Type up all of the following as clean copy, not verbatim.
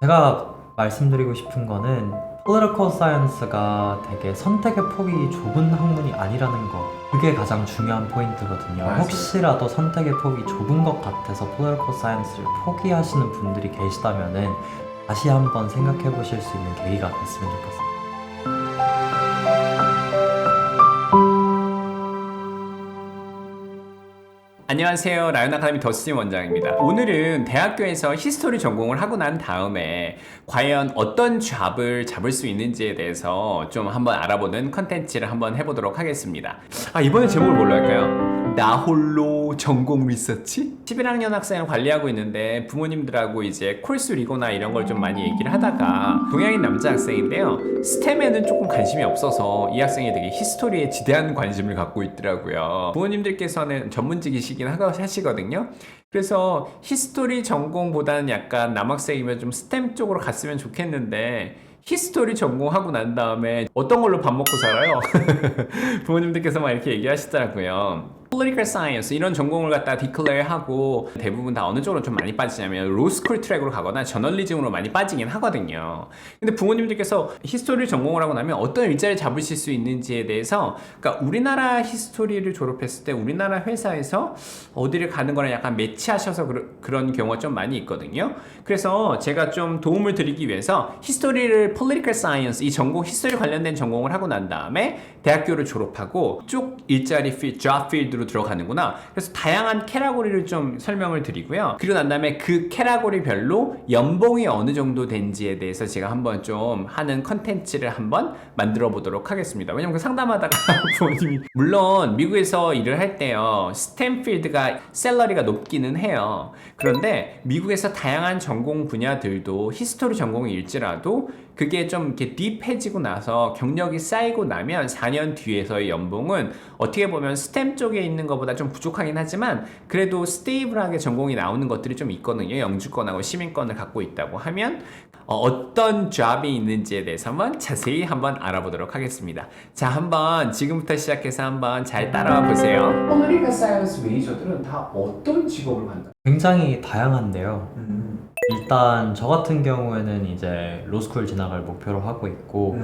제가 말씀드리고 싶은 거는 Political Science가 되게 선택의 폭이 좁은 학문이 아니라는 거, 그게 가장 중요한 포인트거든요. 맞아요. 혹시라도 선택의 폭이 좁은 것 같아서 Political Science를 포기하시는 분들이 계시다면은 다시 한번 생각해 보실 수 있는 계기가 됐으면 좋겠습니다. 안녕하세요. 라이언 아카데미 더스틴 원장입니다. 오늘은 대학교에서 히스토리 전공을 하고 난 다음에 과연 어떤 잡을 잡을 수 있는지에 대해서 좀 한번 알아보는 컨텐츠를 한번 해보도록 하겠습니다. 이번에 제목을 뭘로 할까요? 나 홀로 전공 리서치? 11학년 학생을 관리하고 있는데 부모님들하고 이제 콜스 리고나 이런 걸 좀 많이 얘기를 하다가 동양인 남자 학생인데요. 스템에는 조금 관심이 없어서 이 학생이 되게 히스토리에 지대한 관심을 갖고 있더라고요. 부모님들께서는 전문직이시긴 하시거든요. 그래서 히스토리 전공보다는 약간 남학생이면 좀 스템 쪽으로 갔으면 좋겠는데 히스토리 전공하고 난 다음에 어떤 걸로 밥 먹고 살아요? 부모님들께서 막 이렇게 얘기하시더라고요. Political Science 이런 전공을 갖다 디클레어하고 대부분 다 어느 쪽으로 좀 많이 빠지냐면 로스쿨 트랙으로 가거나 저널리즘으로 많이 빠지긴 하거든요. 근데 부모님들께서 히스토리를 전공을 하고 나면 어떤 일자리를 잡으실 수 있는지에 대해서, 그러니까 우리나라 히스토리를 졸업했을 때 우리나라 회사에서 어디를 가는 거랑 약간 매치하셔서 그런 경우가 좀 많이 있거든요. 그래서 제가 좀 도움을 드리기 위해서 히스토리를 Political Science 이 전공 히스토리 관련된 전공을 하고 난 다음에 대학교를 졸업하고 쪽 일자리 job field로 들어가는구나. 그래서 다양한 캐러고리를 좀 설명을 드리고요. 그리고 난 다음에 그 캐러고리별로 연봉이 어느 정도 된지에 대해서 제가 한번 좀 하는 컨텐츠를 한번 만들어 보도록 하겠습니다. 왜냐면 그 상담하다가 부모님이, 물론 미국에서 일을 할 때요, 스템 필드가 샐러리가 높기는 해요. 그런데 미국에서 다양한 전공 분야들도 히스토리 전공일지라도 그게 좀 이렇게 딥해지고 나서 경력이 쌓이고 나면 4년 뒤에서의 연봉은 어떻게 보면 스템 쪽에 있는 것보다 좀 부족하긴 하지만 그래도 스테이블하게 전공이 나오는 것들이 좀 있거든요. 영주권하고 시민권을 갖고 있다고 하면 어떤 잡이 있는지에 대해서 한번 자세히 한번 알아보도록 하겠습니다. 자, 한번 지금부터 시작해서 한번 잘 따라와 보세요. Political Science 메이저들은 다 어떤 직업을 갖나요? 굉장히 다양한데요. 일단 저 같은 경우에는 이제 로스쿨 진학을 목표로 하고 있고,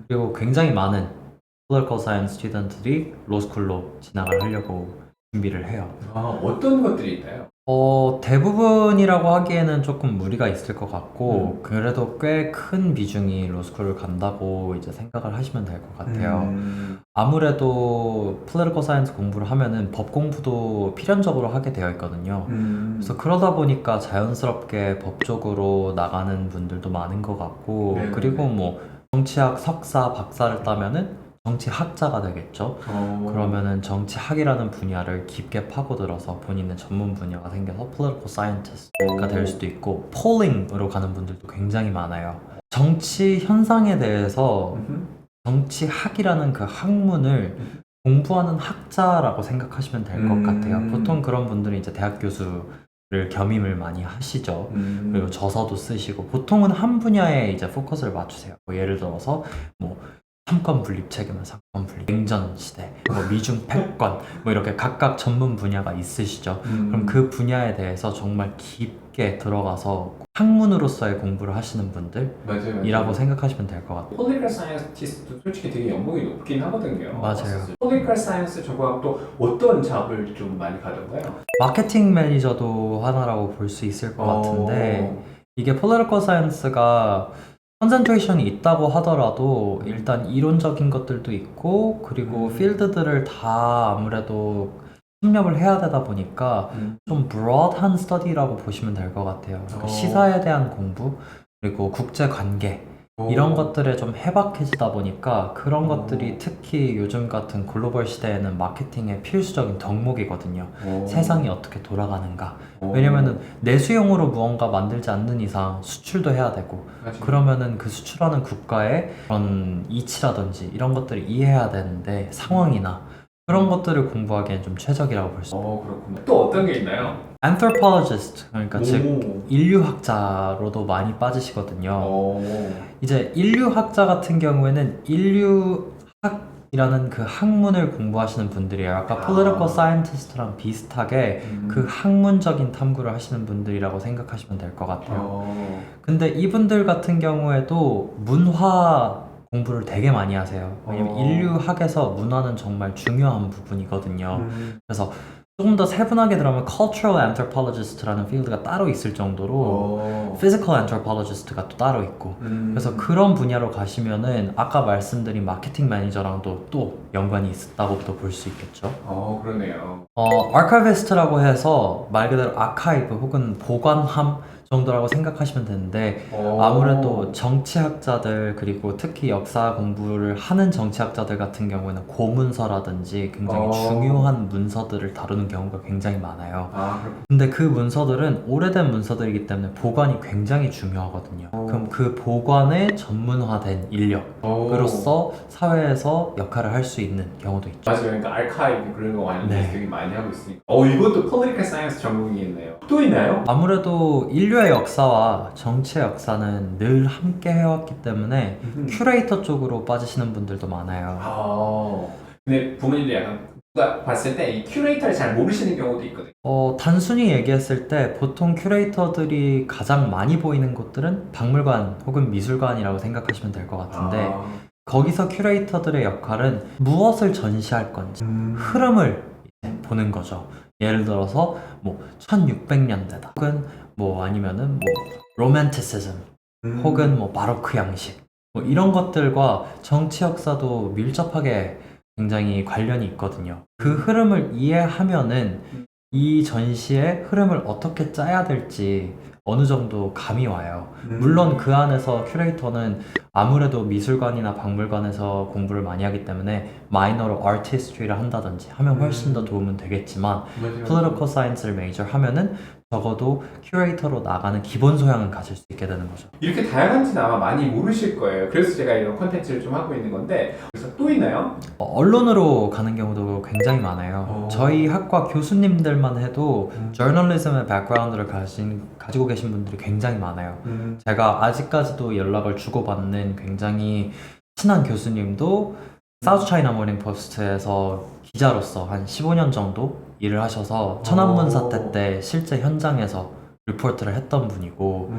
그리고 굉장히 많은 Political Science 스튜던트들이 로스쿨로 진학을 하려고 준비를 해요. 어떤 것들이 있나요? 대부분이라고 하기에는 조금 무리가 있을 것 같고, 그래도 꽤 큰 비중이 로스쿨을 간다고 이제 생각을 하시면 될 것 같아요. 아무래도 Political Science 공부를 하면은 법 공부도 필연적으로 하게 되어 있거든요. 그래서 그러다 보니까 자연스럽게 법 쪽으로 나가는 분들도 많은 것 같고, 네, 그리고 네. 뭐 정치학 석사, 박사를 따면은 정치학자가 되겠죠. 그러면은 정치학이라는 분야를 깊게 파고들어서 본인의 전문 분야가 생겨서 Political Scientist가 될 수도 있고, 폴링으로 가는 분들도 굉장히 많아요. 정치 현상에 대해서 정치학이라는 그 학문을 공부하는 학자라고 생각하시면 될 것 같아요. 보통 그런 분들은 이제 대학 교수를 겸임을 많이 하시죠. 그리고 저서도 쓰시고, 보통은 한 분야에 이제 포커스를 맞추세요. 뭐 예를 들어서 뭐 삼권 분립 체계면 삼권 분립, 냉전 시대, 뭐 미중 패권, 뭐 이렇게 각각 전문 분야가 있으시죠. 그럼 그 분야에 대해서 정말 깊게 들어가서 학문으로서의 공부를 하시는 분들이라고 생각하시면 될 것 같아요. Political Scientist도 솔직히 되게 연봉이 높긴 하거든요. 맞아요. Political Science 전공하면 또 어떤 잡을 좀 많이 가던가요? 마케팅 매니저도 하나라고 볼 수 있을 것 같은데, 이게 Political Science가 컨센트레이션이 있다고 하더라도 일단 이론적인 것들도 있고, 그리고 필드들을 다 아무래도 섭렵을 해야 되다 보니까 좀 브로드한 스터디라고 보시면 될 것 같아요. 그러니까 시사에 대한 공부, 그리고 국제 관계, 이런 것들에 좀 해박해지다 보니까 그런 것들이 특히 요즘 같은 글로벌 시대에는 마케팅의 필수적인 덕목이거든요. 세상이 어떻게 돌아가는가. 왜냐면은 내수용으로 무언가 만들지 않는 이상 수출도 해야 되고, 그러면은 그 수출하는 국가의 그런 이치라든지 이런 것들을 이해해야 되는데, 상황이나 그런 것들을 공부하기엔 좀 최적이라고 볼 수 있어요. 그렇군요. 또 어떤 게 있나요? Anthropologist, 그러니까 즉 인류학자로도 많이 빠지시거든요. 이제 인류학자 같은 경우에는 인류학 이라는 그 학문을 공부하시는 분들이에요. 아까 political scientist랑 비슷하게 그 학문적인 탐구를 하시는 분들이라고 생각하시면 될 것 같아요. 근데 이분들 같은 경우에도 문화 공부를 되게 많이 하세요. 왜냐면 인류학에서 문화는 정말 중요한 부분이거든요. 그래서 조금 더 세분하게 들어가면 cultural anthropologist라는 필드가 따로 있을 정도로 physical anthropologist가 또 따로 있고 그래서 그런 분야로 가시면은 아까 말씀드린 마케팅 매니저랑도 또 연관이 있다고도 볼 수 있겠죠. 그러네요. archivist라고 해서 말 그대로 아카이브 혹은 보관함 정도라고 생각하시면 되는데 아무래도 정치학자들 그리고 특히 역사 공부를 하는 정치학자들 같은 경우에는 고문서라든지 굉장히 중요한 문서들을 다루는 경우가 굉장히 많아요. 근데 그 문서들은 오래된 문서들이기 때문에 보관이 굉장히 중요하거든요. 그럼 그 보관에 전문화된 인력으로서 사회에서 역할을 할 수 있는 경우도 있죠. 맞아요. 그러니까 알카이브 그런 거 많이 네. 되게 많이 하고 있으니까. 이것도 political science 전공이 있네요. 또 있나요? 아무래도 인류의 역사와 정치의 역사는 늘 함께 해왔기 때문에 큐레이터 쪽으로 빠지시는 분들도 많아요. 근데 부모님들 약간 누가 봤을 때 이 큐레이터를 잘 모르시는 경우도 있거든요. 단순히 얘기했을 때 보통 큐레이터들이 가장 많이 보이는 곳들은 박물관 혹은 미술관이라고 생각하시면 될 것 같은데 거기서 큐레이터들의 역할은 무엇을 전시할 건지 흐름을 보는 거죠. 예를 들어서 뭐 1600년대다 혹은 뭐 아니면은 뭐 로맨티시즘 혹은 뭐 바로크 양식 뭐 이런 것들과 정치 역사도 밀접하게 굉장히 관련이 있거든요. 그 흐름을 이해하면은 이 전시의 흐름을 어떻게 짜야 될지 어느 정도 감이 와요. 물론 그 안에서 큐레이터는 아무래도 미술관이나 박물관에서 공부를 많이 하기 때문에 마이너로 아트 히스토리를 한다든지 하면 훨씬 더 도움은 되겠지만 political science를 메이저 하면은 적어도 큐레이터로 나가는 기본 소양은 가질 수 있게 되는 거죠. 이렇게 다양한지는 아마 많이 모르실 거예요. 그래서 제가 이런 콘텐츠를 좀 하고 있는 건데 그래서 또 있나요? 언론으로 가는 경우도 굉장히 많아요. 저희 학과 교수님들만 해도 저널리즘의 백그라운드를 가지고 계신 분들이 굉장히 많아요. 제가 아직까지도 연락을 주고받는 굉장히 친한 교수님도 사우스 차이나 모닝 포스트에서 기자로서 한 15년 정도 일을 하셔서 천안문 사태 때 실제 현장에서 리포트를 했던 분이고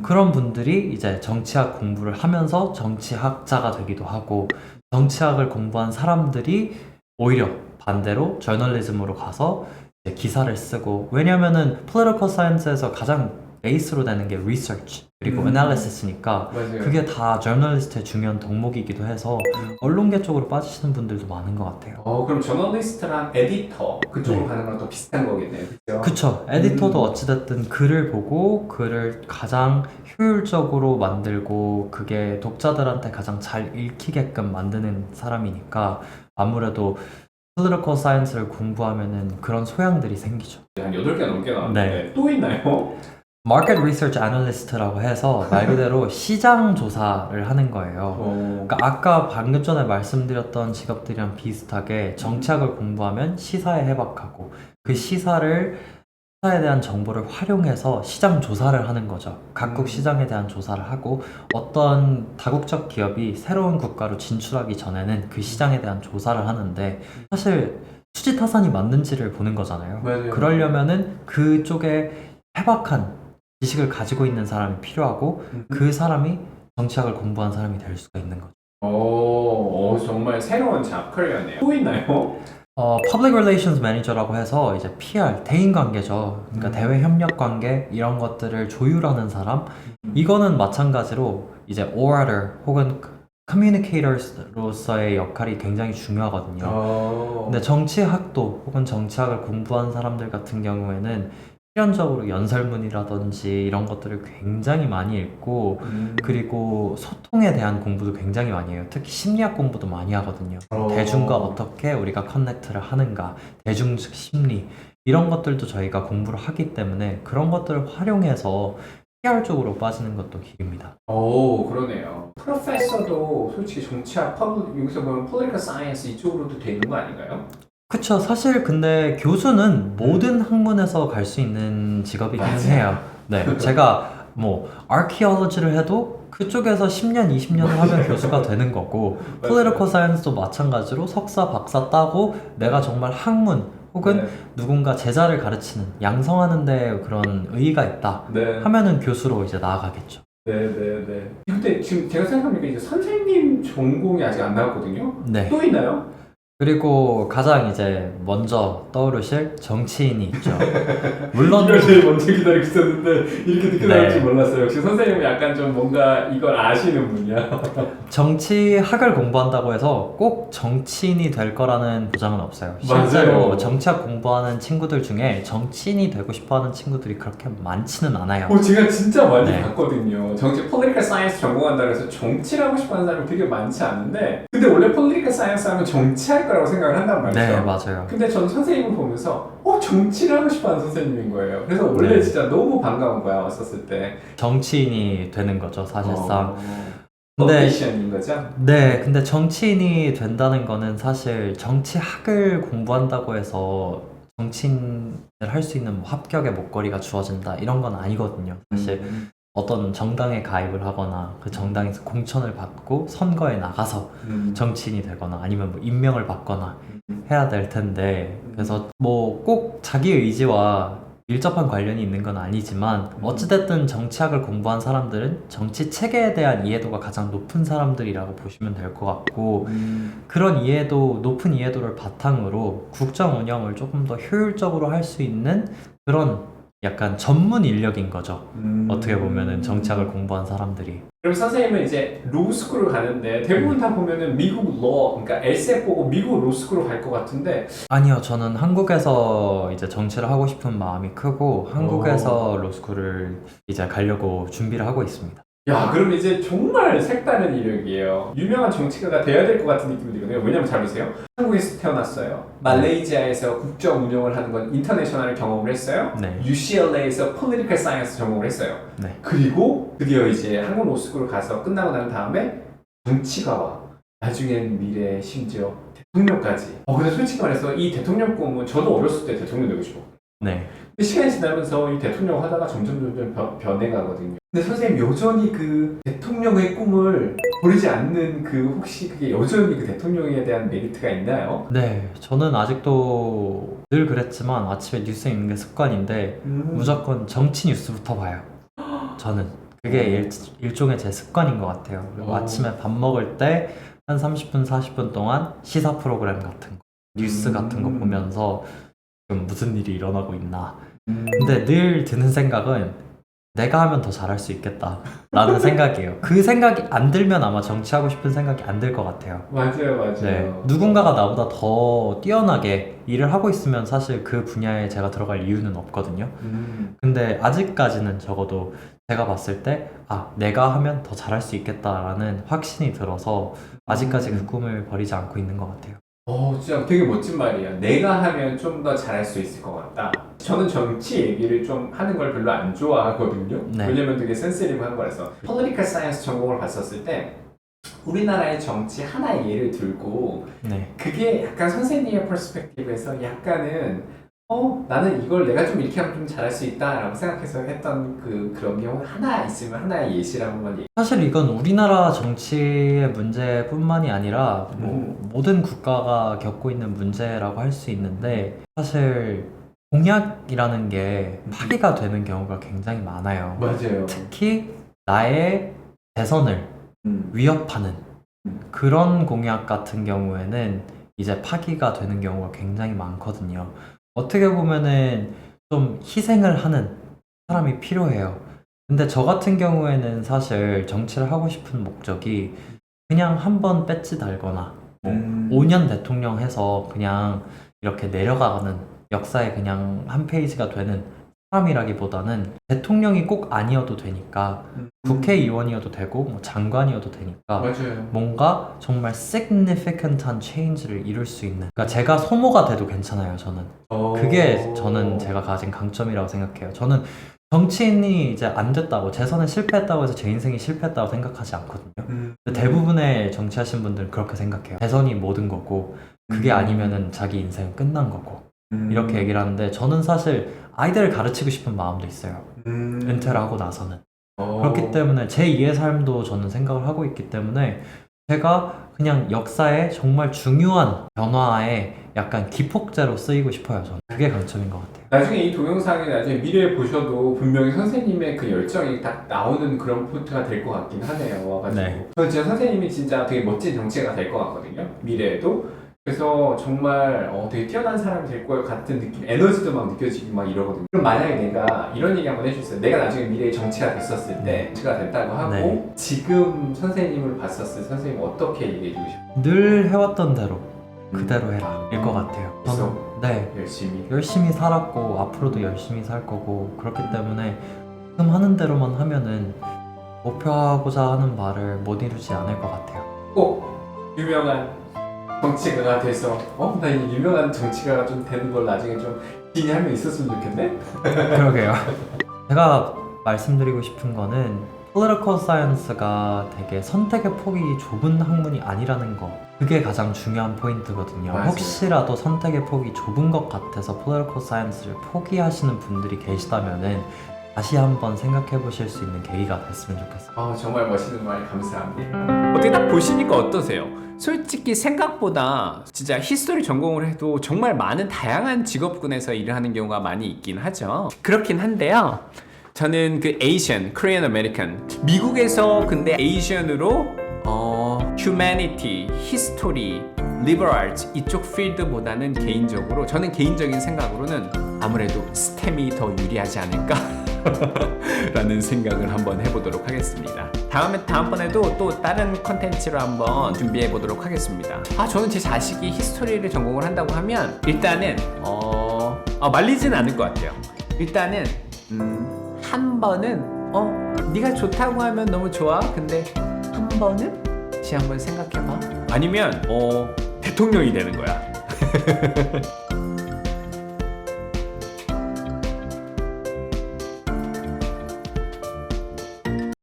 그런 분들이 이제 정치학 공부를 하면서 정치학자가 되기도 하고 정치학을 공부한 사람들이 오히려 반대로 저널리즘으로 가서 이제 기사를 쓰고 왜냐면은 political science에서 가장 베이스로 되는 게 research 그리고 analysis니까 맞아요. 그게 다 저널리스트의 중요한 덕목이기도 해서 언론계 쪽으로 빠지시는 분들도 많은 것 같아요. 그럼 저널리스트랑 에디터 그쪽으로 가는 거랑 또 비슷한 거겠네요. 그렇죠? 그쵸. 에디터도 어찌됐든 글을 보고 글을 가장 효율적으로 만들고 그게 독자들한테 가장 잘 읽히게끔 만드는 사람이니까 아무래도 political science를 공부하면은 그런 소양들이 생기죠. 한 8개 넘게 나왔는데 또 있나요? Market Research Analyst라고 해서 말 그대로 시장 조사를 하는 거예요. 그러니까 아까 방금 전에 말씀드렸던 직업들이랑 비슷하게 정치학을 공부하면 시사에 해박하고 그 시사에 대한 정보를 활용해서 시장 조사를 하는 거죠. 각국 시장에 대한 조사를 하고 어떤 다국적 기업이 새로운 국가로 진출하기 전에는 그 시장에 대한 조사를 하는데 사실 수지타산이 맞는지를 보는 거잖아요. 맞아요. 그러려면은 그쪽에 해박한 지식을 가지고 있는 사람이 필요하고 그 사람이 정치학을 공부한 사람이 될 수가 있는 거죠. 정말 새로운 잡 커리어네요. 또 있나요? Public Relations Manager라고 해서 이제 PR, 대인관계죠. 그러니까 대외 협력 관계 이런 것들을 조율하는 사람. 이거는 마찬가지로 이제 orator 혹은 communicators로서의 역할이 굉장히 중요하거든요. 근데 정치학도 혹은 정치학을 공부한 사람들 같은 경우에는 필연적으로 연설문이라든지 이런 것들을 굉장히 많이 읽고 그리고 소통에 대한 공부도 굉장히 많이 해요. 특히 심리학 공부도 많이 하거든요. 대중과 어떻게 우리가 커넥트를 하는가, 대중적 심리 이런 것들도 저희가 공부를 하기 때문에 그런 것들을 활용해서 PR 쪽으로 빠지는 것도 길입니다. 그러네요. 프로페서도 솔직히 정치학, 여기서 보면 political science 이쪽으로도 되는 거 아닌가요? 그쵸. 사실 근데 교수는 모든 학문에서 갈 수 있는 직업이긴 해요. 네, 제가 뭐 archaeology를 해도 그쪽에서 10년, 20년을 하면 교수가 되는 거고 political science도 마찬가지로 석사, 박사 따고 내가 정말 학문 혹은 네. 누군가 제자를 가르치는 양성하는 데 그런 의의가 있다 네. 하면은 교수로 이제 나아가겠죠. 네네네. 근데 지금 제가 생각해보니까 이제 선생님 전공이 아직 안 나왔거든요. 네. 또 있나요? 그리고 가장 이제 먼저 떠오르실 정치인이 있죠. 물론 이걸 제일 먼저 기다리고 있었는데 이렇게 늦게 네. 나올 줄 몰랐어요. 역시 선생님은 약간 좀 뭔가 이걸 아시는 분이야. 정치학을 공부한다고 해서 꼭 정치인이 될 거라는 보장은 없어요. 실제로 맞아요. 정치학 공부하는 친구들 중에 정치인이 되고 싶어하는 친구들이 그렇게 많지는 않아요. 제가 진짜 많이 네. 봤거든요. political science 전공한다고 해서 정치를 하고 싶어하는 사람이 되게 많지 않은데 근데 원래 political science 하면 정치할 거라고 생각을 한단 말이죠. 네, 맞아요. 근데 전 선생님을 보면서 정치를 하고 싶어하는 선생님인 거예요. 그래서 원래 네. 진짜 너무 반가운 거야 왔었을 때. 정치인이 되는 거죠, 사실상. 근데 어디션인 거죠? 네, 근데 정치인이 된다는 거는 사실 정치학을 공부한다고 해서 정치인을 할 수 있는 뭐 합격의 목걸이가 주어진다 이런 건 아니거든요. 사실 어떤 정당에 가입을 하거나 그 정당에서 공천을 받고 선거에 나가서 정치인이 되거나 아니면 뭐 임명을 받거나 해야 될 텐데 그래서 뭐 꼭 자기 의지와 밀접한 관련이 있는 건 아니지만 어찌됐든 정치학을 공부한 사람들은 정치 체계에 대한 이해도가 가장 높은 사람들이라고 보시면 될 것 같고 그런 이해도, 높은 이해도를 바탕으로 국정 운영을 조금 더 효율적으로 할 수 있는 그런 약간 전문 인력인 거죠. 어떻게 보면은 정치학을 공부한 사람들이. 그럼 선생님은 이제 로스쿨을 가는데 대부분 다 보면은 미국 그러니까 LSE 보고 미국 로스쿨을 갈 것 같은데 아니요, 저는 한국에서 이제 정치를 하고 싶은 마음이 크고 한국에서 로스쿨을 이제 가려고 준비를 하고 있습니다. 야, 그럼 이제 정말 색다른 이력이에요. 유명한 정치가가 돼야 될 것 같은 느낌이 들거든요. 왜냐면 잘 보세요. 한국에서 태어났어요. 말레이시아에서 국정 운영을 하는 건 인터내셔널 경험을 했어요. 네. UCLA에서 Political Science 전공을 했어요. 네. 그리고 드디어 이제 한국 로스쿨을 가서 끝나고 난 다음에 정치가와 나중엔 미래 심지어 대통령까지. 근데 솔직히 말해서 이 대통령 꿈은 저도 어렸을 때 대통령 되고 싶었거든요. 네. 근데 시간이 지나면서 이 대통령 하다가 점점 변해가거든요. 근데 선생님 여전히 그 대통령의 꿈을 버리지 않는 혹시 그게 여전히 그 대통령에 대한 메리트가 있나요? 네, 저는 아직도 늘 그랬지만 아침에 뉴스 읽는 게 습관인데 무조건 정치 뉴스부터 봐요. 저는 그게 일종의 제 습관인 것 같아요. 그리고 아침에 밥 먹을 때 한 30분, 40분 동안 시사 프로그램 같은 거, 뉴스 같은 거 보면서 지금 무슨 일이 일어나고 있나. 근데 늘 드는 생각은 내가 하면 더 잘할 수 있겠다 라는 생각이에요. 그 생각이 안 들면 아마 정치하고 싶은 생각이 안 들 것 같아요. 맞아요. 네, 누군가가 나보다 더 뛰어나게 일을 하고 있으면 사실 그 분야에 제가 들어갈 이유는 없거든요. 근데 아직까지는 적어도 제가 봤을 때 내가 하면 더 잘할 수 있겠다라는 확신이 들어서 아직까지 그 꿈을 버리지 않고 있는 것 같아요. 진짜 되게 멋진 말이에요. 내가 하면 좀 더 잘할 수 있을 것 같다. 저는 정치 얘기를 좀 하는 걸 별로 안 좋아하거든요. 네. 왜냐면 되게 센시티브한 거라서. Political Science 전공을 봤었을 때 우리나라의 정치 하나의 예를 들고 네. 그게 약간 선생님의 퍼스펙티브에서 약간은 나는 이걸 내가 좀 이렇게 하면 좀 잘할 수 있다라고 생각해서 했던 그런 경우 하나 있으면 하나의 예시를 한번 얘기해. 사실 이건 우리나라 정치의 문제뿐만이 아니라 뭐 모든 국가가 겪고 있는 문제라고 할 수 있는데 사실 공약이라는 게 파기가 되는 경우가 굉장히 많아요. 맞아요. 특히 나의 대선을 위협하는 그런 공약 같은 경우에는 이제 파기가 되는 경우가 굉장히 많거든요. 어떻게 보면은 좀 희생을 하는 사람이 필요해요. 근데 저 같은 경우에는 사실 정치를 하고 싶은 목적이 그냥 한번 배지 달거나 5년 대통령 해서 그냥 이렇게 내려가는 역사의 그냥 한 페이지가 되는 사람이라기보다는 대통령이 꼭 아니어도 되니까 국회의원이어도 되고 뭐 장관이어도 되니까 맞아요. 뭔가 정말 significant한 change를 이룰 수 있는 그러니까 제가 소모가 돼도 괜찮아요. 저는 그게 저는 제가 가진 강점이라고 생각해요. 저는 정치인이 이제 안 됐다고 재선에 실패했다고 해서 제 인생이 실패했다고 생각하지 않거든요. 근데 대부분의 정치하신 분들은 그렇게 생각해요. 대선이 모든 거고 그게 아니면은 자기 인생은 끝난 거고 이렇게 얘기를 하는데 저는 사실 아이들을 가르치고 싶은 마음도 있어요. 은퇴를 하고 나서는 그렇기 때문에 제2의 삶도 저는 생각을 하고 있기 때문에 제가 그냥 역사의 정말 중요한 변화에 약간 기폭제로 쓰이고 싶어요. 저는 그게 강점인 것 같아요. 나중에 이 동영상이 나중에 미래에 보셔도 분명히 선생님의 그 열정이 딱 나오는 그런 포인트가 될 것 같긴 하네요. 와가지고 네. 저는 진짜 선생님이 진짜 되게 멋진 정치가 될 것 같거든요. 미래에도. 그래서 정말 되게 뛰어난 사람이 될 것 같은 느낌, 에너지도 막 느껴지고 막 이러거든요. 그럼 만약에 내가 이런 얘기 한번 해주세요. 내가 나중에 미래에 정치가 됐었을 때, 정치가 됐다고 하고 네. 지금 선생님을 봤었을 때 선생님 어떻게 얘기해주고 싶어요? 늘 해왔던 대로 그대로 해라 일 것 같아요. 저는 네, 열심히 살았고 앞으로도 열심히 살 거고 그렇기 때문에 지금 하는 대로만 하면은 목표하고자 하는 바를 못 이루지 않을 것 같아요. 꼭 유명한 정치가가 돼서 나 이 유명한 정치가가 좀 되는 걸 나중에 좀 기인이 한 명 있었으면 좋겠네? 그러게요. 제가 말씀드리고 싶은 거는 Political Science가 되게 선택의 폭이 좁은 학문이 아니라는 거, 그게 가장 중요한 포인트거든요. 맞아요. 혹시라도 선택의 폭이 좁은 것 같아서 Political Science를 포기하시는 분들이 계시다면은 다시 한번 생각해 보실 수 있는 계기가 됐으면 좋겠어요. 정말 멋있는 말 감사합니다. 어떻게 딱 보시니까 어떠세요? 솔직히 생각보다 진짜 히스토리 전공을 해도 정말 많은 다양한 직업군에서 일을 하는 경우가 많이 있긴 하죠. 그렇긴 한데요. 저는 그 에이시안, 코리안 아메리칸, 미국에서 근데 에이시안으로 휴머니티, 히스토리, 리버럴 아츠 이쪽 필드보다는 개인적으로 저는 개인적인 생각으로는 아무래도 스템이 더 유리하지 않을까 라는 생각을 한번 해보도록 하겠습니다. 다음번에도 또 다른 컨텐츠로 한번 준비해 보도록 하겠습니다. 저는 제 자식이 히스토리를 전공을 한다고 하면 일단은 말리지는 않을 것 같아요. 일단은 한 번은 네가 좋다고 하면 너무 좋아. 근데 한 번은 다시 한번 생각해봐. 아니면 대통령이 되는 거야.